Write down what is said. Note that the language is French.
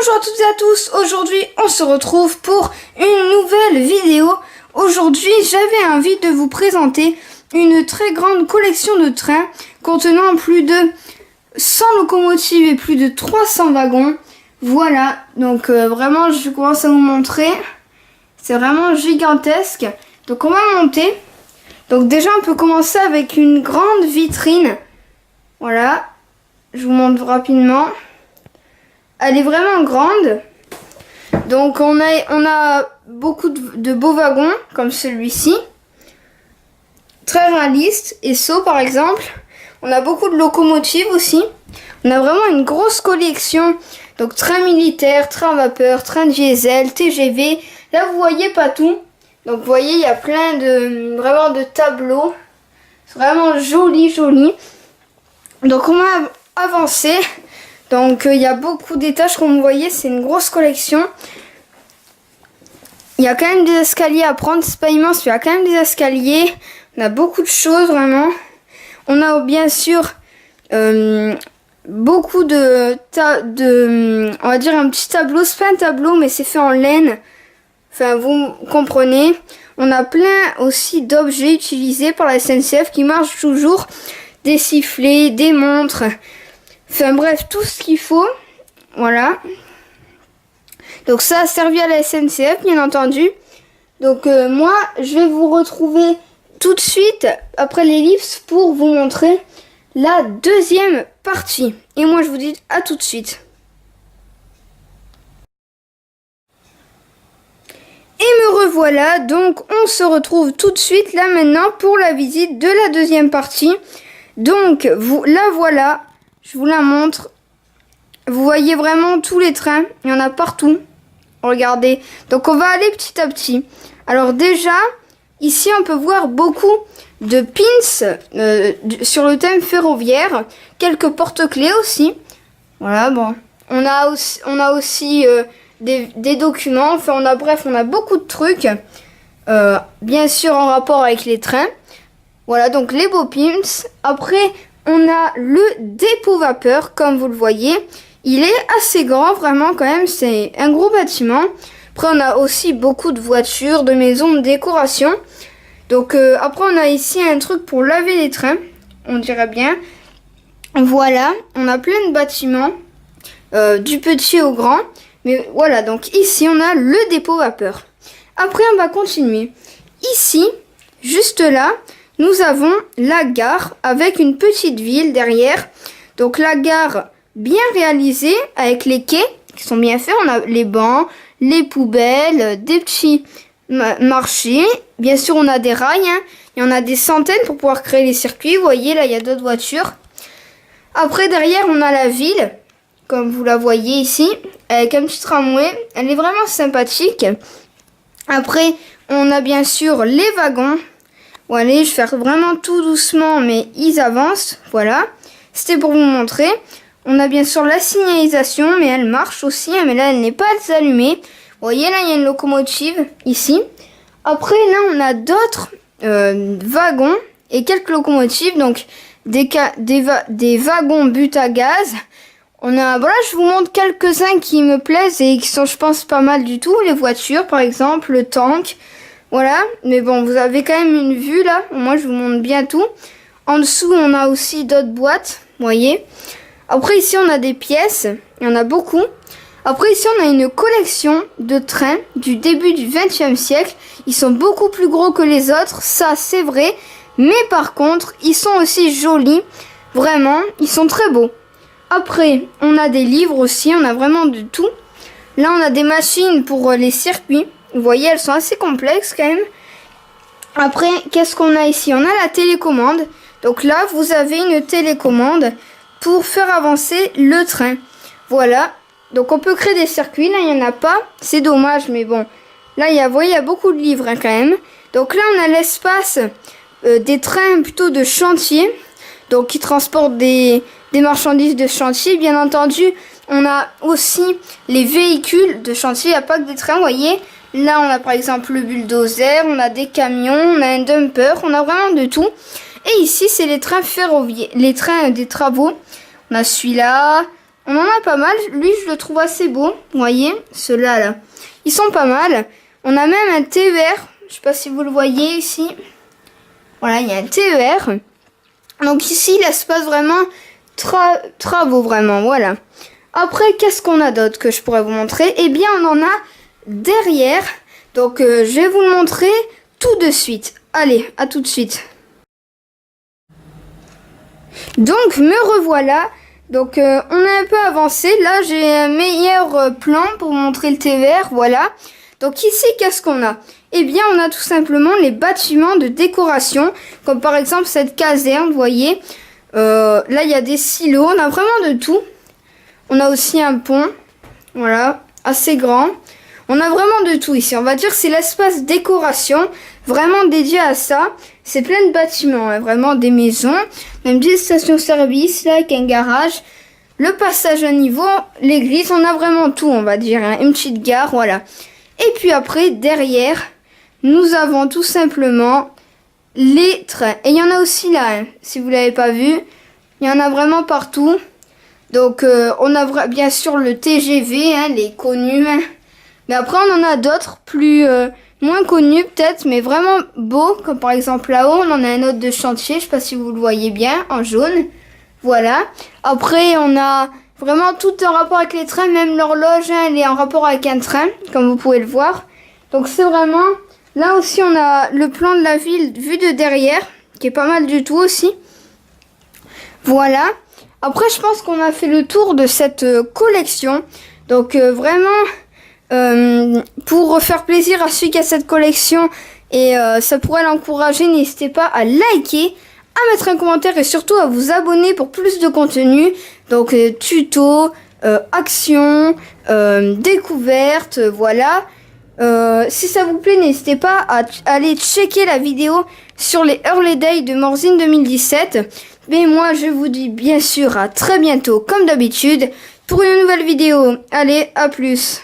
Bonjour à toutes et à tous, aujourd'hui on se retrouve pour une nouvelle vidéo. Aujourd'hui j'avais envie de vous présenter une très grande collection de trains contenant plus de 100 locomotives et plus de 300 wagons. Voilà, donc vraiment je commence à vous montrer, c'est vraiment gigantesque. Donc on va monter, donc déjà on peut commencer avec une grande vitrine, voilà, je vous montre rapidement. Elle est vraiment grande. Donc on a beaucoup de beaux wagons comme celui-ci. Très réaliste. Et Esso par exemple. On a beaucoup de locomotives aussi. On a vraiment une grosse collection. Donc train militaire, train à vapeur, train diesel, TGV. Là vous voyez pas tout. Donc vous voyez il y a plein de tableaux. C'est vraiment joli. Donc on va avancer. Donc il y a beaucoup d'étages comme vous voyez, c'est une grosse collection. Il y a quand même des escaliers à prendre, c'est pas immense, mais il y a quand même des escaliers. On a beaucoup de choses vraiment. On a bien sûr beaucoup on va dire un petit tableau, c'est pas un tableau mais c'est fait en laine. Enfin vous comprenez. On a plein aussi d'objets utilisés par la SNCF qui marchent toujours. Des sifflets, des montres. Enfin bref, tout ce qu'il faut. Voilà. Donc ça a servi à la SNCF, bien entendu. Donc moi, je vais vous retrouver tout de suite après l'ellipse pour vous montrer la deuxième partie. Et moi, je vous dis à tout de suite. Et me revoilà. Donc on se retrouve tout de suite là maintenant pour la visite de la deuxième partie. Donc la voilà. Je vous la montre. Vous voyez vraiment tous les trains. Il y en a partout. Regardez. Donc on va aller petit à petit. Alors déjà, ici on peut voir beaucoup de pins sur le thème ferroviaire. Quelques porte-clés aussi. Voilà, bon. On a aussi des documents. Enfin, on a beaucoup de trucs. Bien sûr en rapport avec les trains. Voilà, donc les beaux pins. Après, on a le dépôt vapeur, comme vous le voyez. Il est assez grand, vraiment, quand même. C'est un gros bâtiment. Après, on a aussi beaucoup de voitures, de maisons, de décoration. Donc, après, on a ici un truc pour laver les trains. On dirait bien. Voilà, on a plein de bâtiments. Du petit au grand. Mais voilà, donc ici, on a le dépôt vapeur. Après, on va continuer. Ici, juste là, nous avons la gare avec une petite ville derrière. Donc la gare bien réalisée avec les quais qui sont bien faits. On a les bancs, les poubelles, des petits marchés. Bien sûr, on a des rails. Hein. Il y en a des centaines pour pouvoir créer les circuits. Vous voyez, là, il y a d'autres voitures. Après, derrière, on a la ville, comme vous la voyez ici, avec un petit tramway. Elle est vraiment sympathique. Après, on a bien sûr les wagons. Bon allez, je vais faire vraiment tout doucement, mais ils avancent. Voilà, c'était pour vous montrer. On a bien sûr la signalisation, mais elle marche aussi. Mais là, elle n'est pas allumée. Vous voyez, là, il y a une locomotive ici. Après, là, on a d'autres wagons et quelques locomotives. Donc, des wagons but à gaz. On a, voilà, je vous montre quelques-uns qui me plaisent et qui sont, je pense, pas mal du tout. Les voitures, par exemple, le tank. Voilà, mais bon, vous avez quand même une vue là. Moi, je vous montre bien tout. En dessous, on a aussi d'autres boîtes, vous voyez. Après, ici, on a des pièces. Il y en a beaucoup. Après, ici, on a une collection de trains du début du XXe siècle. Ils sont beaucoup plus gros que les autres, ça, c'est vrai. Mais par contre, ils sont aussi jolis. Vraiment, ils sont très beaux. Après, on a des livres aussi. On a vraiment de tout. Là, on a des machines pour les circuits. Vous voyez, elles sont assez complexes quand même. Après, qu'est-ce qu'on a ici? On a la télécommande. Donc là, vous avez une télécommande pour faire avancer le train. Voilà. Donc on peut créer des circuits. Là, il n'y en a pas. C'est dommage, mais bon. Là, vous voyez, il y a beaucoup de livres hein, quand même. Donc là, on a l'espace des trains plutôt de chantier. Donc qui transportent des marchandises de chantier. Bien entendu, on a aussi les véhicules de chantier. Il n'y a pas que des trains, vous voyez. Là, on a par exemple le bulldozer, on a des camions, on a un dumper, on a vraiment de tout. Et ici, c'est les trains ferroviaires, les trains des travaux. On a celui-là, On en a pas mal. Lui, je le trouve assez beau. Vous voyez, ceux-là, là. Ils sont pas mal. On a même un TER. Je sais pas si vous le voyez ici. Voilà, il y a un TER. Donc ici, l'espace vraiment travaux, vraiment. Voilà. Après, qu'est-ce qu'on a d'autre que je pourrais vous montrer? Eh bien, on en a derrière. Donc, je vais vous le montrer tout de suite. Allez, à tout de suite. Donc, me revoilà. Donc, on a un peu avancé. Là, j'ai un meilleur plan pour vous montrer le TER. Voilà. Donc, ici, qu'est-ce qu'on a? Eh bien, on a tout simplement les bâtiments de décoration. Comme par exemple, cette caserne, vous voyez. Là, il y a des silos. On a vraiment de tout. On a aussi un pont. Voilà. Assez grand. On a vraiment de tout ici. On va dire que c'est l'espace décoration. Vraiment dédié à ça. C'est plein de bâtiments. Hein, vraiment des maisons. Même des stations-service. Là, avec un garage. Le passage à niveau. L'église. On a vraiment tout, on va dire. Hein, une petite gare. Voilà. Et puis après, derrière, nous avons tout simplement les trains. Et il y en a aussi là. Hein, si vous l'avez pas vu. Il y en a vraiment partout. Donc, on a bien sûr le TGV. Hein, les connus. Hein. Mais après, on en a d'autres, moins connus peut-être, mais vraiment beaux. Comme par exemple là-haut, on en a un autre de chantier. Je sais pas si vous le voyez bien, en jaune. Voilà. Après, on a vraiment tout en rapport avec les trains. Même l'horloge, hein, elle est en rapport avec un train, comme vous pouvez le voir. Donc c'est vraiment... Là aussi, on a le plan de la ville vu de derrière, qui est pas mal du tout aussi. Voilà. Après, je pense qu'on a fait le tour de cette collection. Donc vraiment... pour faire plaisir à celui qui a cette collection et ça pourrait l'encourager, n'hésitez pas à liker, à mettre un commentaire et surtout à vous abonner pour plus de contenu. Donc tuto, action, découverte, voilà. Si ça vous plaît, n'hésitez pas à aller checker la vidéo sur les Early Days de Morzine 2017. Mais moi, je vous dis bien sûr à très bientôt, comme d'habitude, pour une nouvelle vidéo. Allez, à plus.